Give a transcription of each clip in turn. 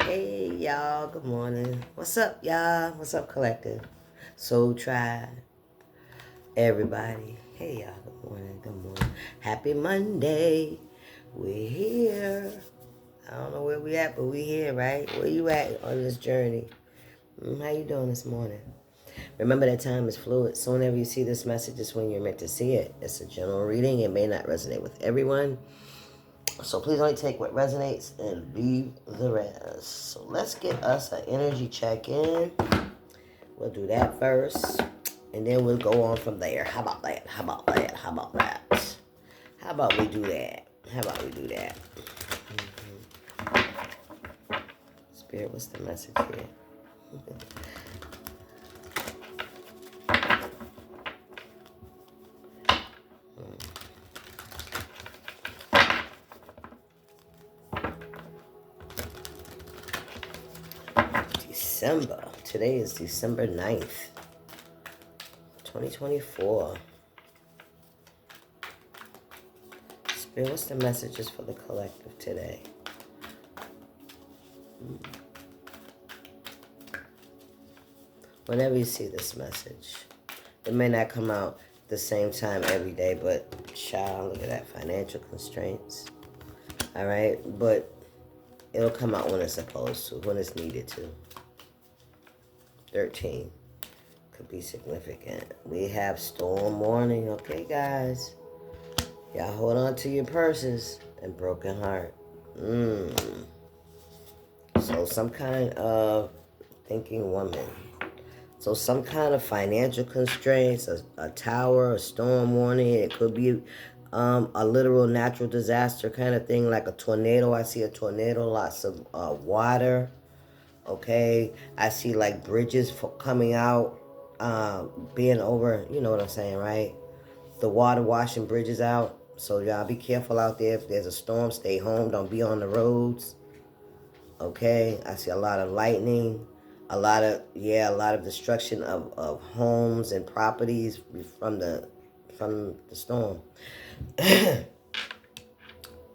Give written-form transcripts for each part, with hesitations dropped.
Hey y'all, good morning. What's up, y'all? What's up, collective? Soul Tribe, everybody. Hey y'all, good morning, good morning. Happy Monday. We're here. I don't know where we at, but we here, right? Where you at on this journey? How you doing this morning? Remember that time is fluid. So whenever you see this message, it's when you're meant to see it. It's a general reading. It may not resonate with everyone. So please only take what resonates and leave the rest. So let's get us an energy check-in. We'll do that first. And then we'll go on from there. How about that? How about that? How about that? How about we do that? How about we do that? Spirit, what's the message here? December. Today is December 9th, 2024. Spirit, what's the messages for the collective today? Whenever you see this message, it may not come out the same time every day, but child, look at that, financial constraints. All right, but it'll come out when it's supposed to, when it's needed to. 13 could be significant. We have storm warning, okay, guys? Y'all hold on to your purses and broken heart. So some kind of thinking woman. So some kind of financial constraints, a tower, a storm warning. It could be a literal natural disaster kind of thing, like a tornado. I see a tornado, lots of water. Okay, I see like bridges coming out, being over. You know what I'm saying, right? The water washing bridges out. So y'all be careful out there. If there's a storm, stay home. Don't be on the roads. Okay, I see a lot of lightning, a lot of destruction of homes and properties from the storm.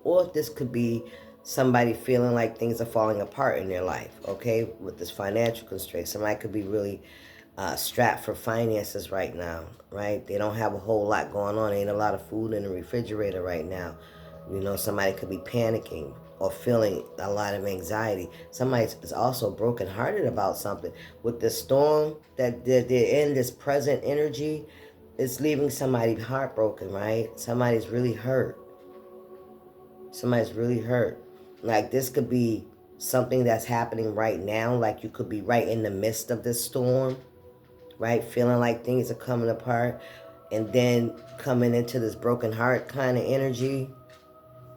Or this could be somebody feeling like things are falling apart in their life, okay, with this financial constraint. Somebody could be really strapped for finances right now, right? They don't have a whole lot going on. Ain't a lot of food in the refrigerator right now. You know, somebody could be panicking or feeling a lot of anxiety. Somebody is also brokenhearted about something. With the storm that they're in, this present energy, it's leaving somebody heartbroken, right? Somebody's really hurt. Somebody's really hurt. Like this could be something that's happening right now. Like you could be right in the midst of this storm, right? Feeling like things are coming apart, and then coming into this broken heart kind of energy.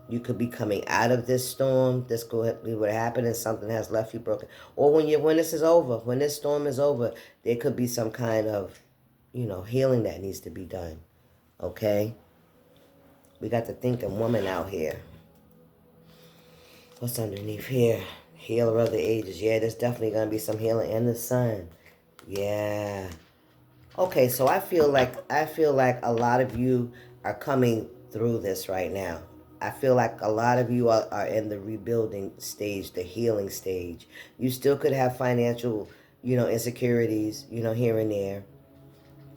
You could be coming out of this storm. This could be what happened, and something has left you broken. Or when this is over, when this storm is over, there could be some kind of, healing that needs to be done. Okay? We got the thinking woman out here. What's underneath here? Healer of the ages. Yeah, there's definitely going to be some healing. And the sun. Yeah. Okay, so I feel like a lot of you are coming through this right now. I feel like a lot of you are in the rebuilding stage, the healing stage. You still could have financial, insecurities, here and there.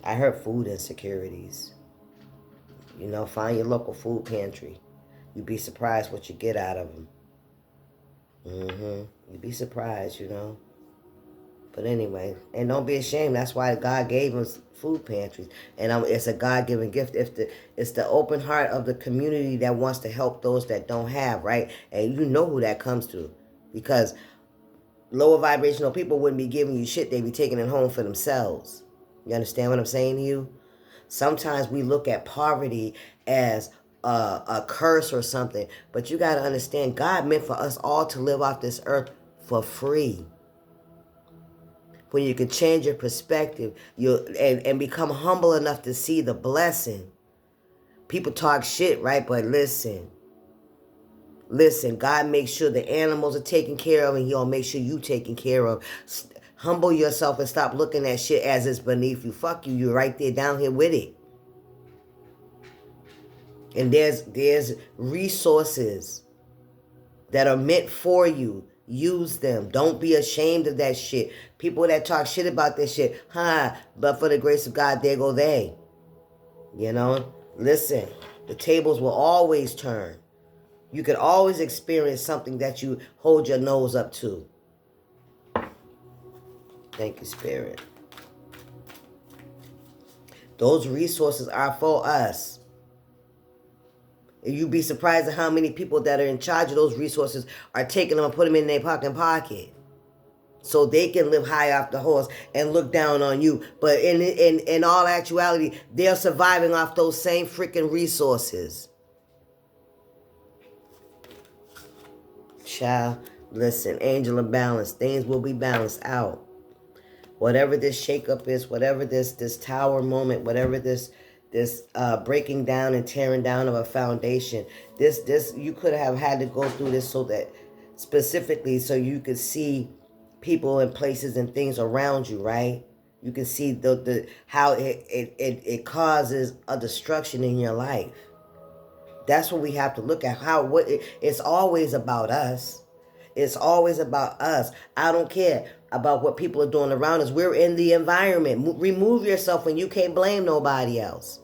I heard food insecurities. Find your local food pantry. You'd be surprised what you get out of them. You'd be surprised, But anyway, and don't be ashamed. That's why God gave us food pantries, and it's a God-given gift. It's the open heart of the community that wants to help those that don't have, right? And you know who that comes to, because lower vibrational people wouldn't be giving you shit. They'd be taking it home for themselves. You understand what I'm saying to you? Sometimes we look at poverty as a curse or something, but you got to understand, God meant for us all to live off this earth for free. When you can change your perspective, and become humble enough to see the blessing. People talk shit, right? But listen, God makes sure the animals are taken care of, and He'll make sure you taken care of. Humble yourself and stop looking at shit as it's beneath you. Fuck you, you're right there down here with it. And there's resources that are meant for you Use them. Don't be ashamed of that shit. People that talk shit about this shit, but for the grace of God, there go they. You know? Listen, the tables will always turn. You could always experience something that you hold your nose up to. Thank you, Spirit. Those resources are for us. You'd be surprised at how many people that are in charge of those resources are taking them and putting them in their pocket. So they can live high off the horse and look down on you. But in all actuality, they're surviving off those same freaking resources. Child, listen, angel of balance. Things will be balanced out. Whatever this shakeup is, whatever this tower moment, whatever this breaking down and tearing down of a foundation, this you could have had to go through this so that specifically so you could see people and places and things around you, right? You can see the how it causes a destruction in your life. That's what we have to look at. It's always about us. It's always about us. I don't care about what people are doing around us. We're in the environment. Remove yourself when you can't blame nobody else.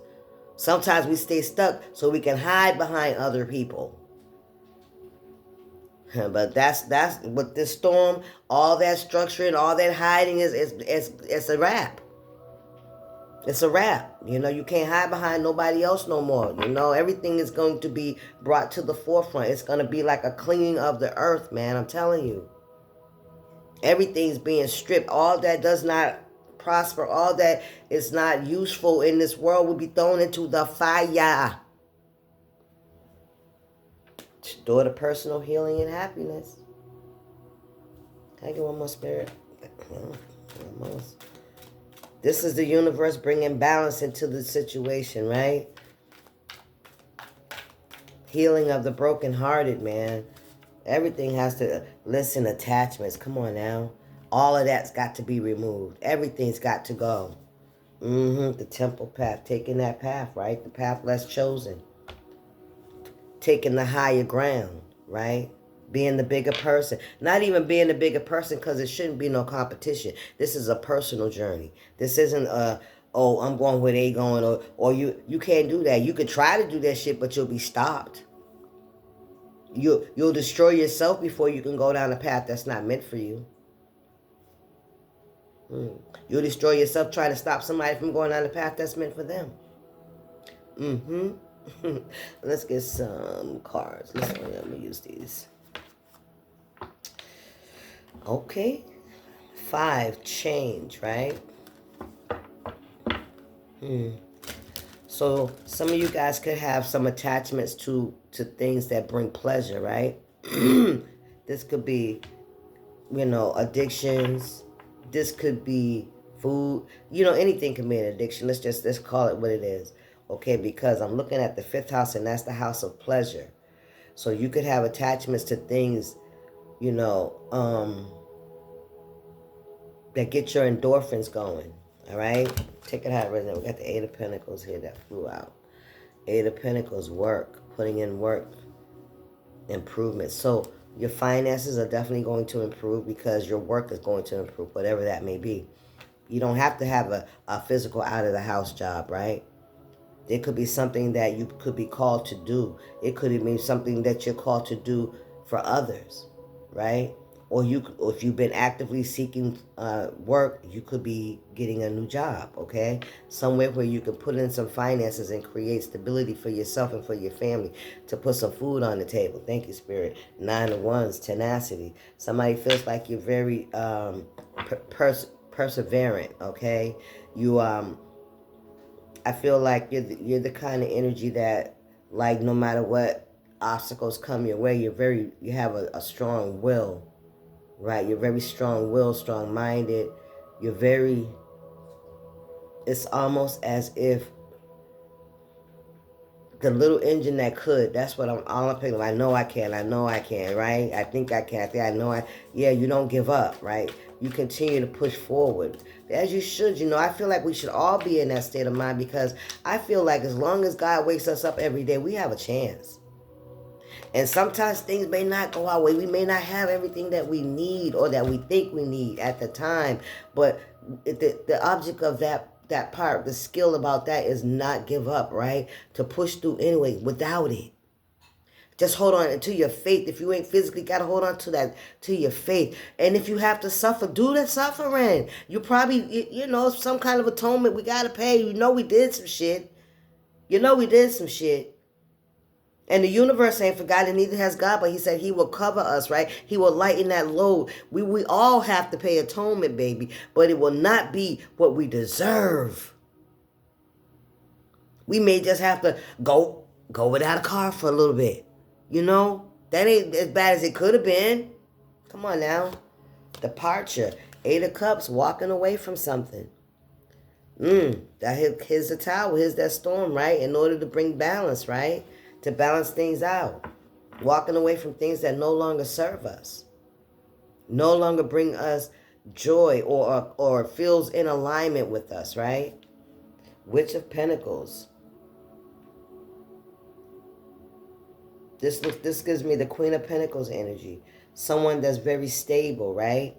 Sometimes we stay stuck so we can hide behind other people. But that's what this storm, all that structuring, all that hiding it's a wrap. It's a wrap. You know, you can't hide behind nobody else no more. You know, everything is going to be brought to the forefront. It's going to be like a cleaning of the earth, man. I'm telling you. Everything's being stripped. All that does not prosper, all that is not useful in this world will be thrown into the fire. Door to personal healing and happiness. Can I get one more, Spirit? Almost. This is the universe bringing balance into the situation, right? Healing of the brokenhearted, man. Everything has to, listen, attachments. Come on now. All of that's got to be removed. Everything's got to go. The temple path. Taking that path, right? The path less chosen. Taking the higher ground, right? Being the bigger person. Not even being the bigger person because it shouldn't be no competition. This is a personal journey. This isn't I'm going where they going, or you can't do that. You could try to do that shit, but you'll be stopped. You'll destroy yourself before you can go down a path that's not meant for you. You'll destroy yourself trying to stop somebody from going down the path that's meant for them. Let's get some cards. Let me use these. Okay. 5, change, right? So some of you guys could have some attachments to things that bring pleasure, right? This could be, addictions. This could be food. Anything can be an addiction. Let's call it what it is. Okay, because I'm looking at the 5th house, and that's the house of pleasure. So you could have attachments to things, that get your endorphins going. All right? Take it out right now. We got the 8 of Pentacles here that flew out. 8 of Pentacles, work. Putting in work. Improvement. So your finances are definitely going to improve because your work is going to improve, whatever that may be. You don't have to have a physical out-of-the-house job, right? It could be something that you could be called to do. It could be something that you're called to do for others, right? Or if you've been actively seeking work, you could be getting a new job, okay? Somewhere where you can put in some finances and create stability for yourself and for your family to put some food on the table. Thank you, Spirit. 9 of Wands, tenacity. Somebody feels like you're very perseverant, okay? I feel like you're the kind of energy that, like, no matter what obstacles come your way, you have a strong will. Right, you're very strong-willed, strong-minded. It's almost as if the little engine that could, that's what I'm picking. I know I can, right? I think I can, you don't give up, right? You continue to push forward. As you should, I feel like we should all be in that state of mind because I feel like as long as God wakes us up every day, we have a chance. And sometimes things may not go our way. We may not have everything that we need or that we think we need at the time. But the object of that part, the skill about that is not give up, right? To push through anyway without it. Just hold on to your faith. If you ain't physically got to hold on to that, to your faith. And if you have to suffer, do the suffering. You probably, some kind of atonement we got to pay. We did some shit. We did some shit. And the universe ain't forgotten, neither has God, but he said he will cover us, right? He will lighten that load. We all have to pay atonement, baby, but it will not be what we deserve. We may just have to go without a car for a little bit. That ain't as bad as it could have been. Come on now. Departure. 8 of Cups, walking away from something. Here's the tower. Here's that storm, right? In order to bring balance, right? To balance things out. Walking away from things that no longer serve us. No longer bring us joy or feels in alignment with us, right? Witch of Pentacles. This gives me the Queen of Pentacles energy. Someone that's very stable, right?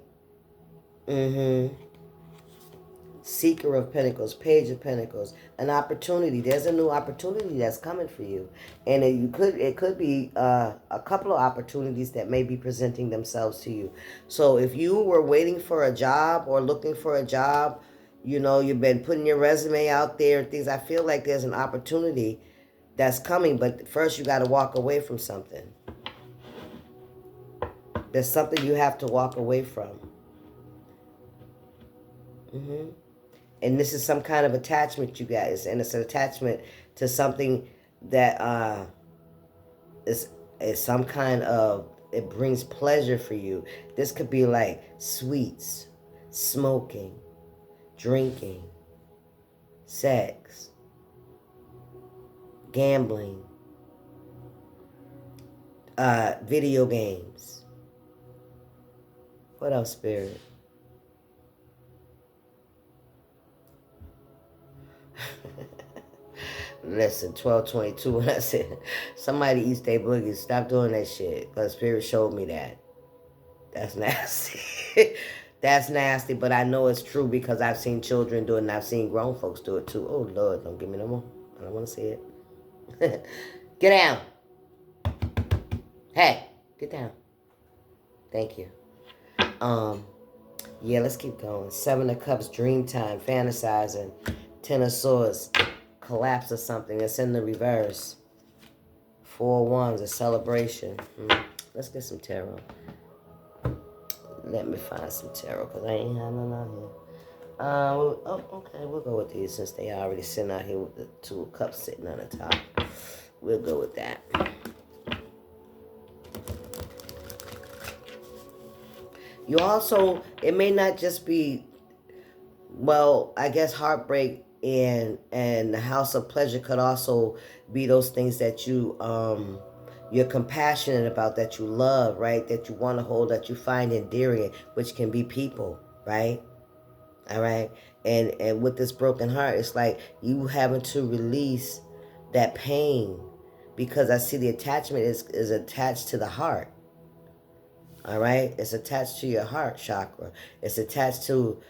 Seeker of Pentacles, Page of Pentacles, an opportunity. There's a new opportunity that's coming for you, and it could be a couple of opportunities that may be presenting themselves to you. So if you were waiting for a job or looking for a job, you've been putting your resume out there and things. I feel like there's an opportunity that's coming, but first you got to walk away from something. There's something you have to walk away from. And this is some kind of attachment, you guys. And it's an attachment to something that is some kind of, it brings pleasure for you. This could be like sweets, smoking, drinking, sex, gambling, video games. What else, Spirit? Listen, 1222, when I said somebody eats their boogies, stop doing that shit. Because Spirit showed me that. That's nasty. That's nasty, but I know it's true because I've seen children do it and I've seen grown folks do it too. Oh, Lord, don't give me no more. I don't want to see it. Get down. Hey, get down. Thank you. Yeah, let's keep going. 7 of Cups, dream time, fantasizing. 10 of Swords, collapse or something. It's in the reverse. 4 of Wands, a celebration. Let's get some tarot. Let me find some tarot because I ain't had none out here. Okay, we'll go with these since they already sitting out here with the 2 of Cups sitting on the top. We'll go with that. You also, it may not just be, well, I guess heartbreak and the House of Pleasure could also be those things that you're compassionate about, that you love, right? That you want to hold, that you find endearing, which can be people, right? All right. And with this broken heart, it's like you having to release that pain because I see the attachment is attached to the heart. All right. It's attached to your heart chakra. It's attached to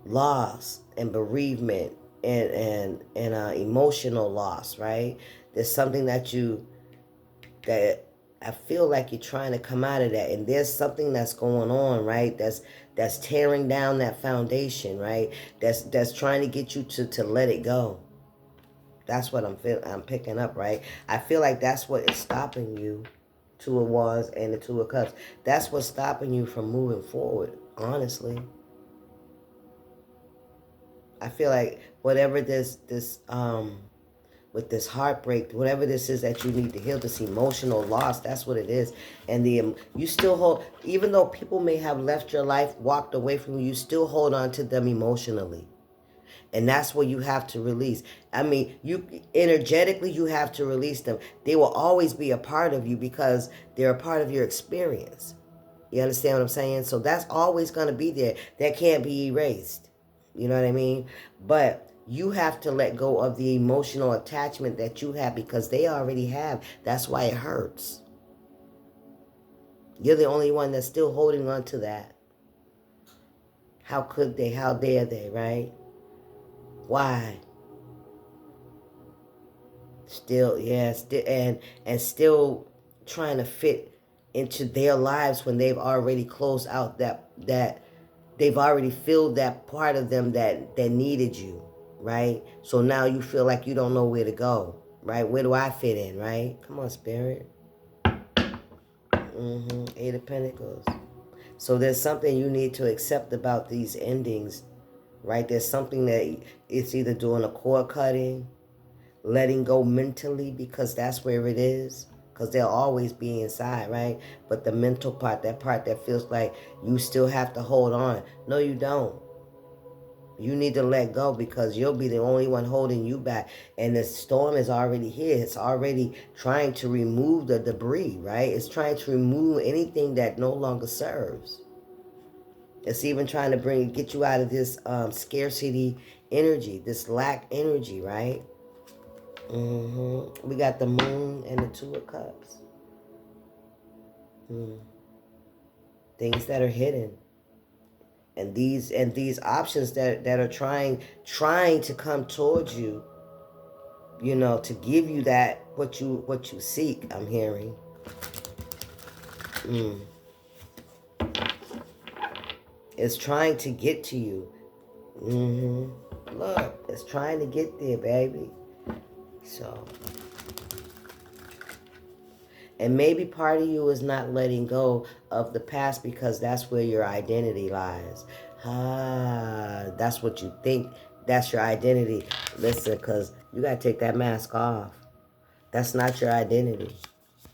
loss and bereavement and emotional loss, right? There's something that I feel like you're trying to come out of that, and there's something that's going on, right? That's tearing down that foundation, right? That's trying to get you to let it go. That's what I'm picking up, right? I feel like that's what is stopping you. 2 of Wands and the 2 of Cups. That's what's stopping you from moving forward, honestly. I feel like whatever this with this heartbreak, whatever this is that you need to heal, this emotional loss, that's what it is. And you still hold, even though people may have left your life, walked away from you, you still hold on to them emotionally. And that's what you have to release. I mean, you energetically, you have to release them. They will always be a part of you because they're a part of your experience. You understand what I'm saying? So that's always going to be there. That can't be erased. You know what I mean? But You have to let go of the emotional attachment that you have because they already have. That's why it hurts. You're the only one that's still holding on to that. How could they? How dare they, right? Why? Still, yeah, and still trying to fit into their lives when they've already closed out that they've already filled that part of them that needed you, right? So now you feel like you don't know where to go, right? Where do I fit in, right? Come on, Spirit. Eight of Pentacles. So there's something you need to accept about these endings, right? There's something that it's either doing a cord cutting, letting go mentally, because that's where it is, because they'll always be inside, right? But the mental part that feels like you still have to hold on. No, you don't. You need to let go because you'll be the only one holding you back. And the storm is already here. It's already trying to remove the debris, right? It's trying to remove anything that no longer serves. It's even trying to get you out of this scarcity energy, this lack energy, right? We got the Moon and the Two of Cups. Things that are hidden. And these options that are trying to come towards you, you know, to give you that what you seek, I'm hearing. It's trying to get to you. Look, it's trying to get there, baby. So, and maybe part of you is not letting go of the past because that's where your identity lies. That's what you think. That's your identity. Listen, because you got to take that mask off. That's not your identity,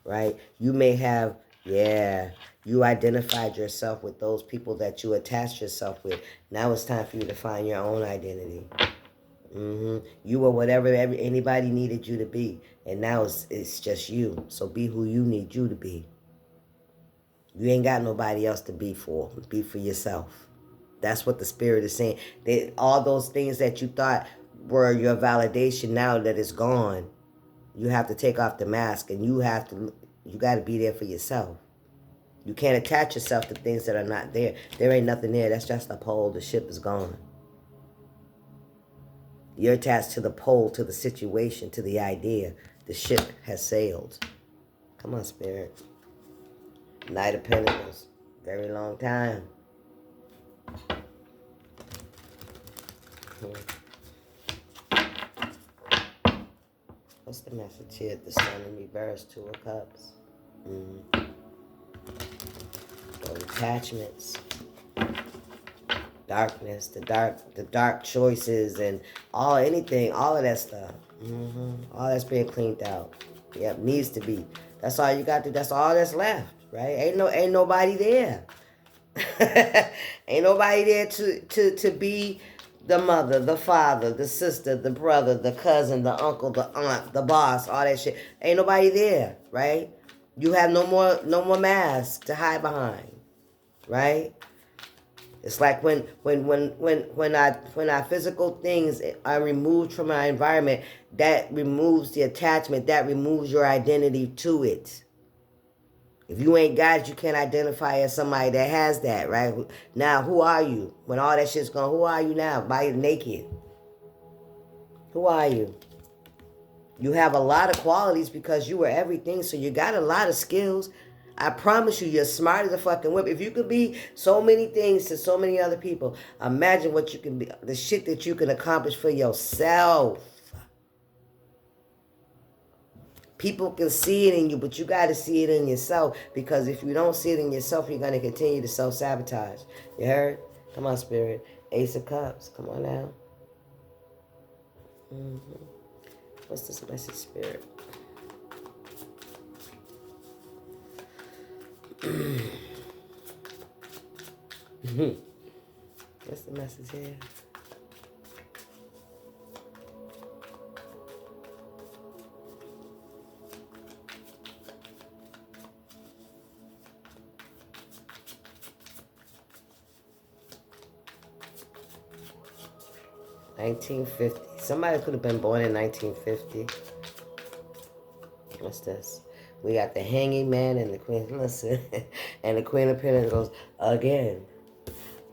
right? You may have, you identified yourself with those people that you attached yourself with. Now it's time for you to find your own identity. You were whatever anybody needed you to be. And now it's just you. So be who you need you to be. You ain't got nobody else to be for. Be for yourself. That's what the Spirit is saying. All those things that you thought were your validation, now that it's gone, you have to take off the mask and you got to be there for yourself. You can't attach yourself to things that are not there. There ain't nothing there. That's just a pole. The ship is gone. You're attached to the pole, to the situation, to the idea. The ship has sailed. Come on, Spirit. Knight of Pentacles. Very long time. What's the message here? The Sun in reverse, Two of Cups. Attachments. Darkness, the dark choices, and all of that stuff. All that's being cleaned out. Yep, needs to be. That's all you got to. That's all that's left, right? Ain't nobody there. Ain't nobody there to be the mother, the father, the sister, the brother, the cousin, the uncle, the aunt, the boss, all that shit. Ain't nobody there, right? You have no more mask to hide behind, right? It's like when our physical things are removed from our environment, that removes the attachment, that removes your identity to it. If you ain't got it, you can't identify as somebody that has that, right? Now, who are you? When all that shit's gone, who are you now? By naked. Who are you? You have a lot of qualities because you were everything, so you got a lot of skills. I promise you, you're smart as a fucking whip. If you could be so many things to so many other people, imagine what you can be, the shit that you can accomplish for yourself. People can see it in you, but you got to see it in yourself, because if you don't see it in yourself, you're going to continue to self-sabotage. You heard? Come on, Spirit. Ace of Cups. Come on now. What's this message, Spirit? What's the message here? 1950. Somebody could have been born in 1950. What's this? We got the hanging man and the queen. Listen, and the queen of pentacles again,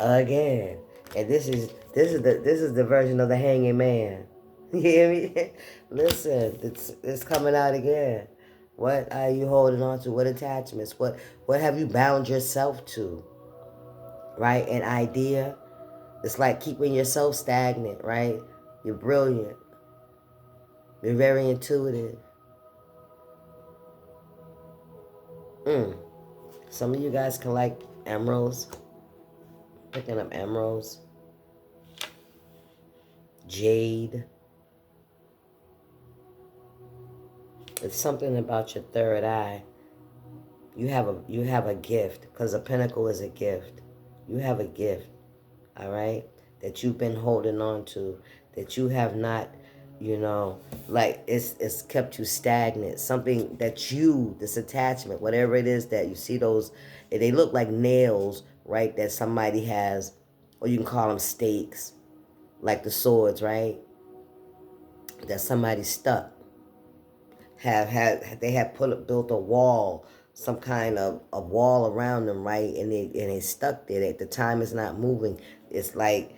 again. And this is the version of the hanging man. You hear me? Listen, it's coming out again. What are you holding on to? What attachments? What have you bound yourself to? Right? An idea. It's like keeping yourself stagnant, right? You're brilliant. You're very intuitive. Some of you guys collect emeralds. Picking up emeralds. Jade. It's something about your third eye. You have a gift, because a pentacle is a gift. You have a gift, all right, that you've been holding on to, that you have not, like it's kept you stagnant. Something that this attachment, whatever it is that you see those, they look like nails, right, that somebody has, or you can call them stakes, like the swords, right, that somebody stuck. They have built a wall, some kind of a wall around them, right? And they stuck there. At the time it's not moving. It's like,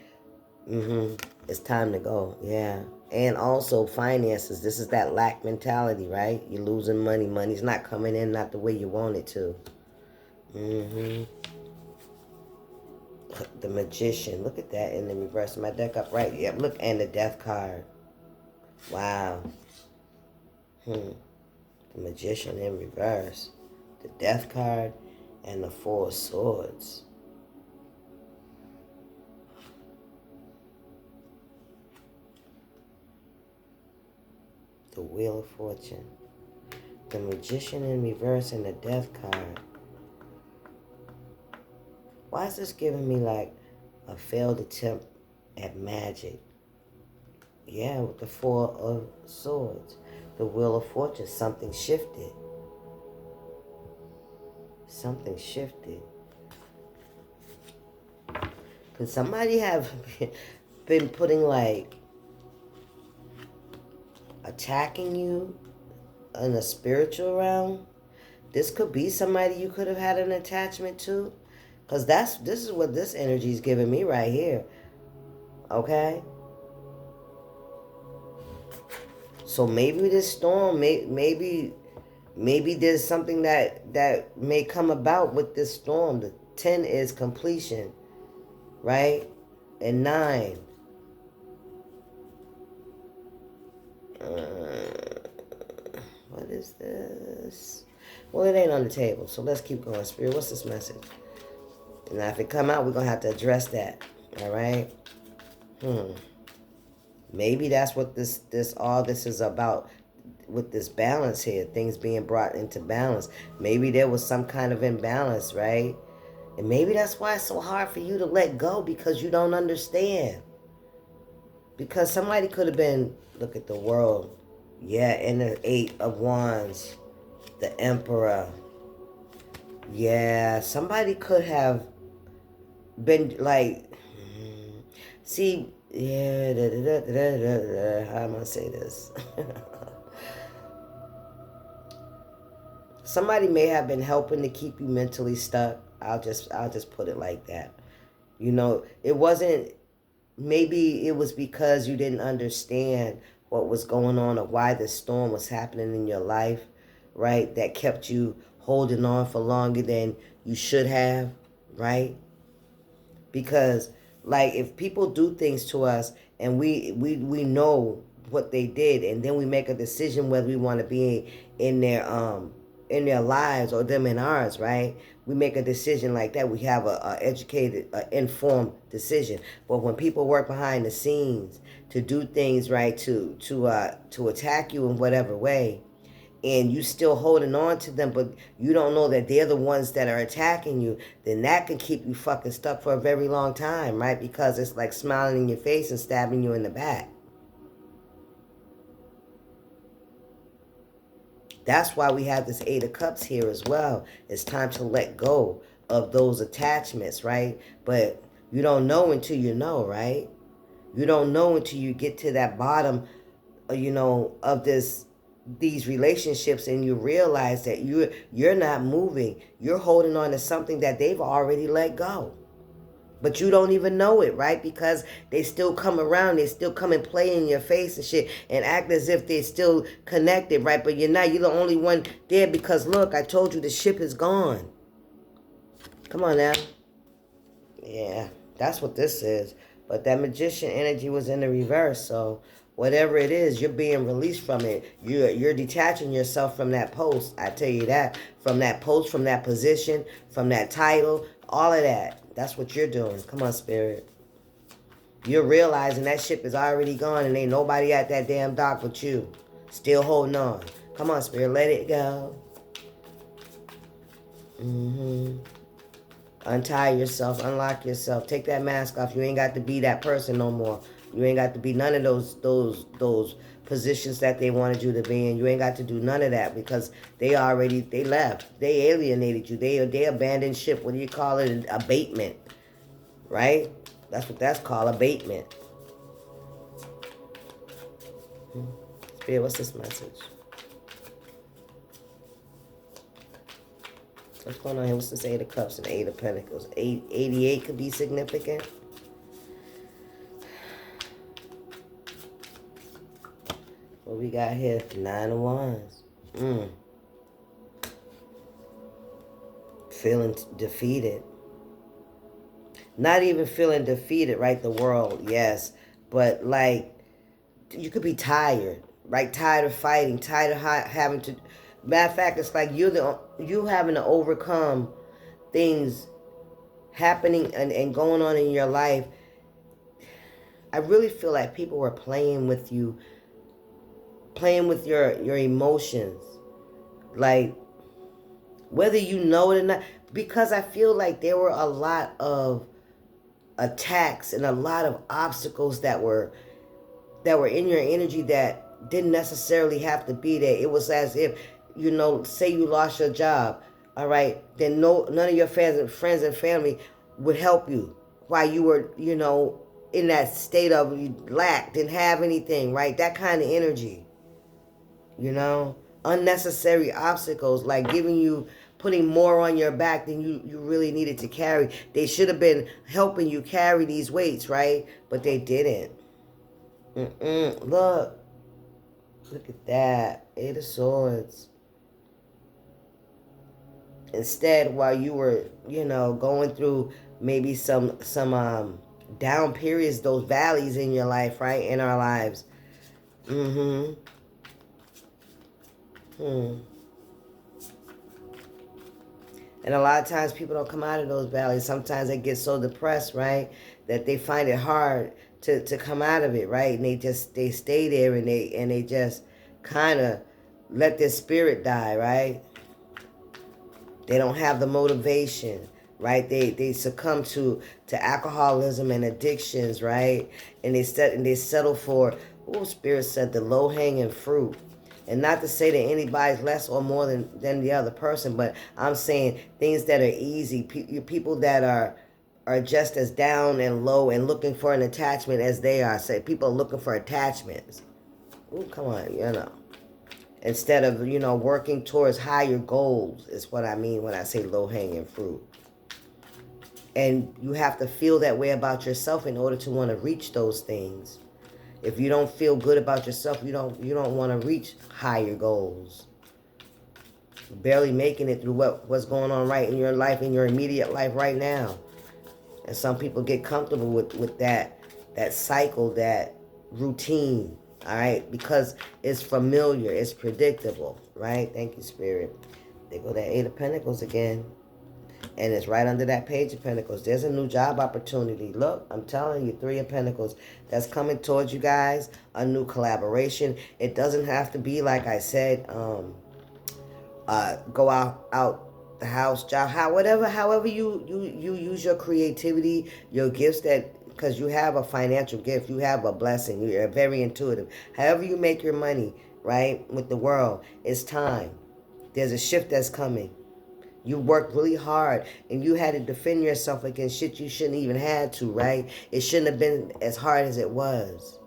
it's time to go. Yeah. And also finances. This is that lack mentality, right? You're losing money. Money's not coming in, not the way you want it to. The magician. Look at that in the reverse of my deck up right. Yep. Look, and the death card. Wow. The magician in reverse, the death card, and the four of swords. The wheel of fortune. The magician in reverse and the death card. Why is this giving me like a failed attempt at magic? Yeah, with the four of swords. The wheel of fortune, something shifted. Something shifted. Could somebody have been putting like attacking you in a spiritual realm? This could be somebody you could have had an attachment to. Because this is what this energy is giving me right here. Okay? So maybe this storm, maybe there's something that may come about with this storm. The 10 is completion, right? And 9. What is this? Well, it ain't on the table, so let's keep going. Spirit, what's this message? Now, if it come out, we're going to have to address that, all right? Maybe that's what all this is about, with this balance here, things being brought into balance. Maybe there was some kind of imbalance, right? And maybe that's why it's so hard for you to let go, because you don't understand. Because somebody could have been, look at the world. Yeah, and the 8 of Wands, the Emperor. Yeah, somebody could have been like, see, yeah, how am I gonna say this? Somebody may have been helping to keep you mentally stuck. I'll just put it like that. It wasn't, maybe it was because you didn't understand what was going on or why this storm was happening in your life, right? That kept you holding on for longer than you should have, right? Because like if people do things to us and we know what they did, and then we make a decision whether we want to be in their lives or them in ours, right? We make a decision like that. We have a educated, informed decision. But when people work behind the scenes to do things, right, to attack you in whatever way, and you still holding on to them, but you don't know that they're the ones that are attacking you, then that can keep you fucking stuck for a very long time, right? Because it's like smiling in your face and stabbing you in the back. That's why we have this 8 of Cups here as well. It's time to let go of those attachments, right? But you don't know until you know, right? You don't know until you get to that bottom, of these relationships, and you realize that you're not moving. You're holding on to something that they've already let go. But you don't even know it, right? Because they still come around, they still come and play in your face and shit and act as if they're still connected, right? But you're not. You're the only one there because, look, I told you the ship is gone. Come on now. Yeah, that's what this is. But that magician energy was in the reverse, so whatever it is, you're being released from it. You're detaching yourself from that post. I tell you that. From that post, from that position, from that title, all of that. That's what you're doing. Come on, Spirit. You're realizing that ship is already gone and ain't nobody at that damn dock but you. Still holding on. Come on, Spirit. Let it go. Untie yourself, unlock yourself, take that mask off. You ain't got to be that person no more. You ain't got to be none of those positions that they wanted you to be in. You ain't got to do none of that because they left. They alienated you. They abandoned ship. What do you call it? Abatement, right? That's what that's called, abatement. Spirit, what's this message? What's going on here? What's this Eight of Cups and Eight of Pentacles? 88 could be significant. What we got here? Nine of Wands. Feeling defeated. Not even feeling defeated, right? The world, yes. But like, you could be tired, right? Tired of fighting, tired of having to... Matter of fact, it's like you having to overcome things happening and going on in your life. I really feel like people were playing with you, playing with your emotions, like whether you know it or not, because I feel like there were a lot of attacks and a lot of obstacles that were in your energy that didn't necessarily have to be there. It was as if, say you lost your job, all right, then none of your friends and family would help you while you were, in that state of lack, didn't have anything, right? That kind of energy, unnecessary obstacles, like putting more on your back than you really needed to carry. They should have been helping you carry these weights, right? But they didn't. Look at that. Eight of Swords. Instead, while you were, going through maybe some down periods, those valleys in your life, right? In our lives. And a lot of times people don't come out of those valleys. Sometimes they get so depressed, right, that they find it hard to come out of it, right? And they stay there and they just kind of let their spirit die, right? They don't have the motivation, right? They succumb to alcoholism and addictions, right? And they settle for, Spirit said, the low-hanging fruit. And not to say that anybody's less or more than the other person, but I'm saying things that are easy. People that are just as down and low and looking for an attachment as they are. Say people are looking for attachments. Come on, Instead of, working towards higher goals is what I mean when I say low-hanging fruit. And you have to feel that way about yourself in order to want to reach those things. If you don't feel good about yourself, you don't want to reach higher goals. You're barely making it through what's going on right in your life, in your immediate life right now. And some people get comfortable with that cycle, that routine, all right? Because it's familiar, it's predictable, right? Thank you, Spirit. There go that Eight of Pentacles again. And it's right under that Page of Pentacles. There's a new job opportunity. Look, I'm telling you, Three of Pentacles. That's coming towards you guys. A new collaboration. It doesn't have to be, like I said, go out the house, job, however you use your creativity, your gifts, because you have a financial gift. You have a blessing. You're very intuitive. However you make your money, right, with the world, it's time. There's a shift that's coming. You worked really hard, and you had to defend yourself against shit you shouldn't even had to, right? It shouldn't have been as hard as it was.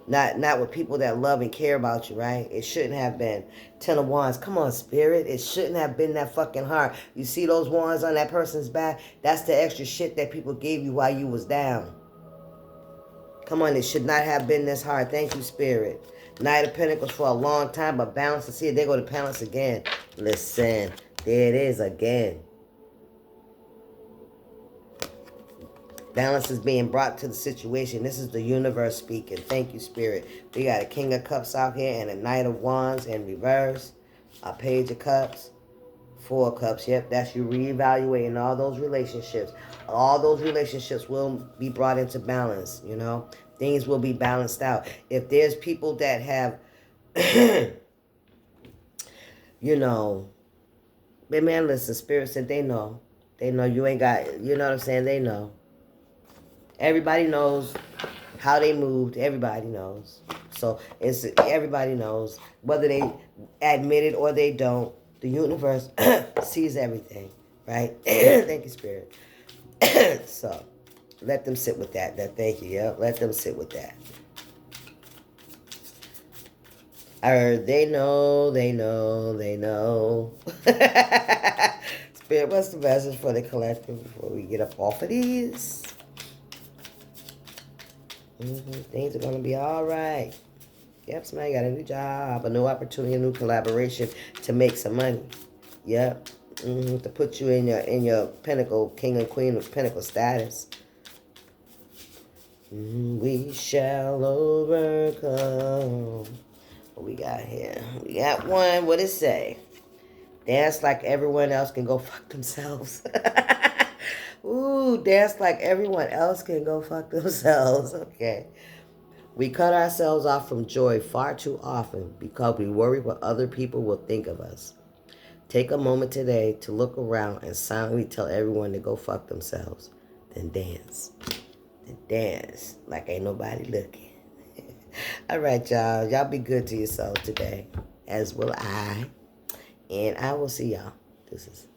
Not with people that love and care about you, right? It shouldn't have been. 10 of Wands. Come on, Spirit. It shouldn't have been that fucking hard. You see those wands on that person's back? That's the extra shit that people gave you while you was down. Come on, it should not have been this hard. Thank you, Spirit. Knight of Pentacles for a long time, but balance. To see it, they go to balance again. Listen, there it is again. Balance is being brought to the situation. This is the universe speaking. Thank you, Spirit. We got a King of Cups out here and a Knight of Wands in reverse. A Page of Cups. 4 of Cups. Yep, that's you reevaluating all those relationships. All those relationships will be brought into balance, you know. Things will be balanced out. If there's people that have, you know, but man, listen, Spirit said they know. They know you ain't got, you know what I'm saying? They know. Everybody knows how they moved. Everybody knows. So it's everybody knows. Whether they admit it or they don't, the universe sees everything, right? Thank you, Spirit. So let them sit with that. Thank you. Yeah, let them sit with that. I heard they know. Spirit, what's the message for the collective before we get up off of these? Things are going to be all right. Yep, somebody got a new job, a new opportunity, a new collaboration to make some money. Yep. To put you in your pinnacle, king and queen of pinnacle status. We shall overcome. What we got here? We got one. What it say? Dance like everyone else can go fuck themselves. Ooh, dance like everyone else can go fuck themselves. Okay. We cut ourselves off from joy far too often because we worry what other people will think of us. Take a moment today to look around and silently tell everyone to go fuck themselves. Then dance. Then dance like ain't nobody looking. All right, y'all. Y'all be good to yourself today, as will I. And I will see y'all. This is